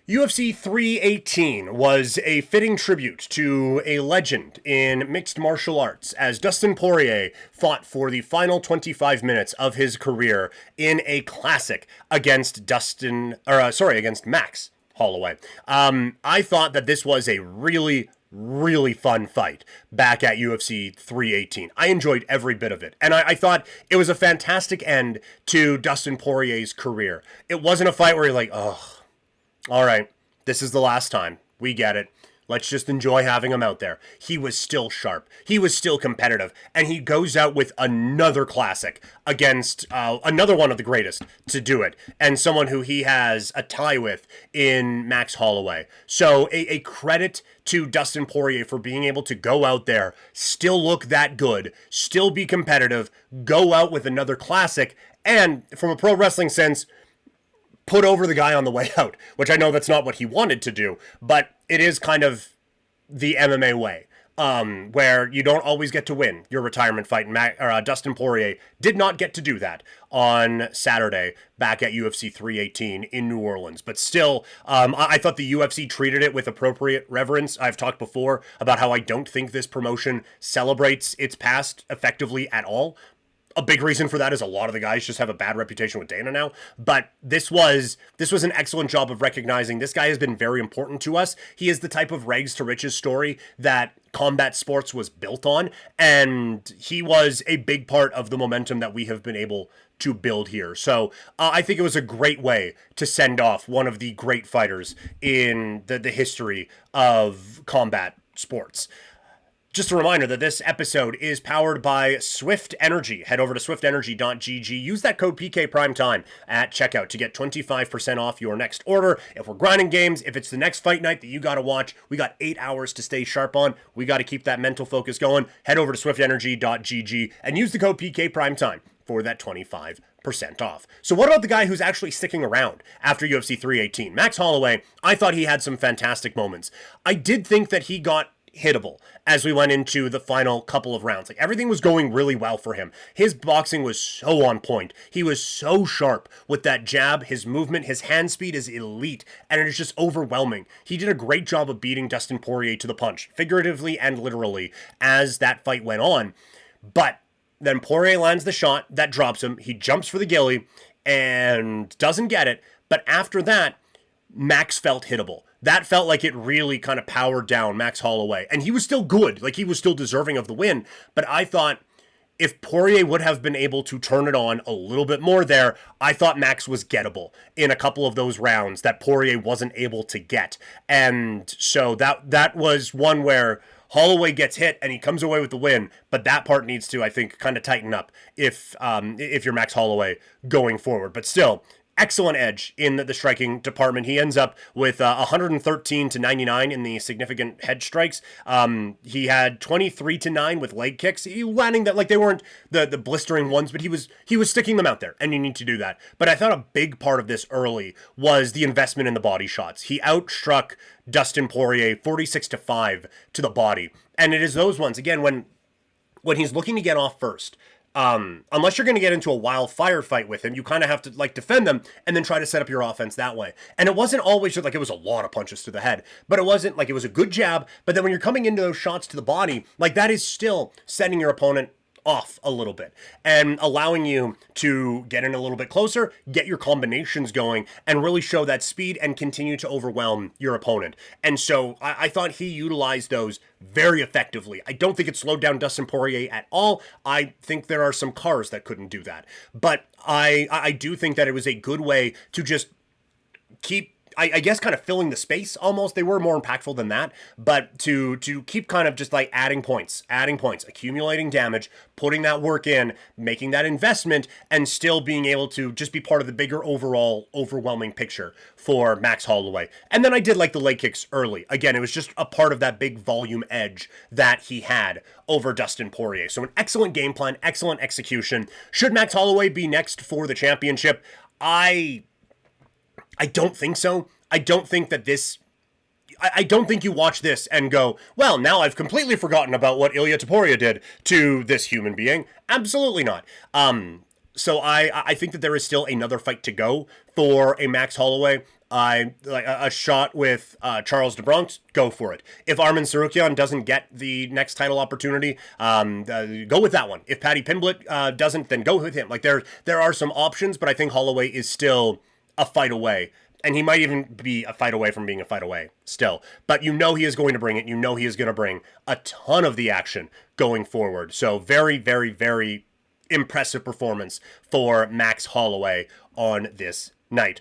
UFC 318 was a fitting tribute to a legend in mixed martial arts as Dustin Poirier fought for the final 25 minutes of his career in a classic against against Max Holloway. I thought that this was a really fun fight back at UFC 318. I enjoyed every bit of it. And I thought it was a fantastic end to Dustin Poirier's career. It wasn't a fight where you're like, oh, all right, this is the last time. We get it. Let's just enjoy having him out there. He was still sharp. He was still competitive. And he goes out with another classic against another one of the greatest to do it. And someone who he has a tie with in Max Holloway. So a credit to Dustin Poirier for being able to go out there, still look that good, still be competitive, go out with another classic, and from a pro wrestling sense, put over the guy on the way out, which I know that's not what he wanted to do, but it is kind of the MMA way, where you don't always get to win your retirement fight. And Dustin Poirier did not get to do that on Saturday back at UFC 318 in New Orleans. But still, I thought the UFC treated it with appropriate reverence. I've talked before about how I don't think this promotion celebrates its past effectively at all. A big reason for that is a lot of the guys just have a bad reputation with Dana now. But this was an excellent job of recognizing this guy has been very important to us. He is the type of rags to riches story that combat sports was built on. And he was a big part of the momentum that we have been able to build here. So I think it was a great way to send off one of the great fighters in the history of combat sports. Just a reminder that this episode is powered by Swift Energy. Head over to swiftenergy.gg. Use that code PKPrimetime at checkout to get 25% off your next order. If we're grinding games, if it's the next fight night that you got to watch, we got 8 hours to stay sharp on. We got to keep that mental focus going. Head over to swiftenergy.gg and use the code PKPrimetime for that 25% off. So what about the guy who's actually sticking around after UFC 318? Max Holloway, I thought he had some fantastic moments. I did think that he got hittable as we went into the final couple of rounds. Like, everything was going really well for him. His boxing was so on point. He was so sharp with that jab. His movement, his hand speed is elite, and it is just overwhelming. He did a great job of beating Dustin Poirier to the punch, figuratively and literally, as that fight went on. But then Poirier lands the shot that drops him. He jumps for the ghillie and doesn't get it. But after that, Max felt hittable. That felt like it really kind of powered down Max Holloway. And he was still good. Like, he was still deserving of the win. But I thought if Poirier would have been able to turn it on a little bit more there, I thought Max was gettable in a couple of those rounds that Poirier wasn't able to get. And so that was one where Holloway gets hit and he comes away with the win, but that part needs to, I think, kind of tighten up if you're Max Holloway going forward. But still, excellent edge in the striking department. He ends up with 113 to 99 in the significant head strikes. He had 23 to 9 with leg kicks. He landing that, like, they weren't the blistering ones, but he was sticking them out there, and you need to do that. But I thought a big part of this early was the investment in the body shots. He outstruck Dustin Poirier 46 to 5 to the body, and it is those ones again when he's looking to get off first. Unless you're going to get into a wild firefight with him, you kind of have to, like, defend them and then try to set up your offense that way. And it wasn't always just like it was a lot of punches to the head, but it wasn't like it was a good jab. But then when you're coming into those shots to the body, like, that is still setting your opponent off a little bit and allowing you to get in a little bit closer, get your combinations going, and really show that speed and continue to overwhelm your opponent. And so I thought he utilized those very effectively. I don't think it slowed down Dustin Poirier at all. I think there are some cars that couldn't do that. But I do think that it was a good way to just keep, I guess, kind of filling the space almost. They were more impactful than that, but to keep kind of just like adding points, accumulating damage, putting that work in, making that investment, and still being able to just be part of the bigger overall overwhelming picture for Max Holloway. And then I did like the leg kicks early. Again, it was just a part of that big volume edge that he had over Dustin Poirier. So an excellent game plan, excellent execution. Should Max Holloway be next for the championship? I don't think so. I don't think that this... I don't think you watch this and go, well, now I've completely forgotten about what Ilia Topuria did to this human being. Absolutely not. So I think that there is still another fight to go for a Max Holloway. I like a shot with Charles de Bronx. Go for it. If Arman Tsarukyan doesn't get the next title opportunity, go with that one. If Paddy Pimblett doesn't, then go with him. Like there are some options, but I think Holloway is still a fight away. And he might even be a fight away from being a fight away still. But you know he is going to bring it. You know he is going to bring a ton of the action going forward. So very, very, very impressive performance for Max Holloway on this night.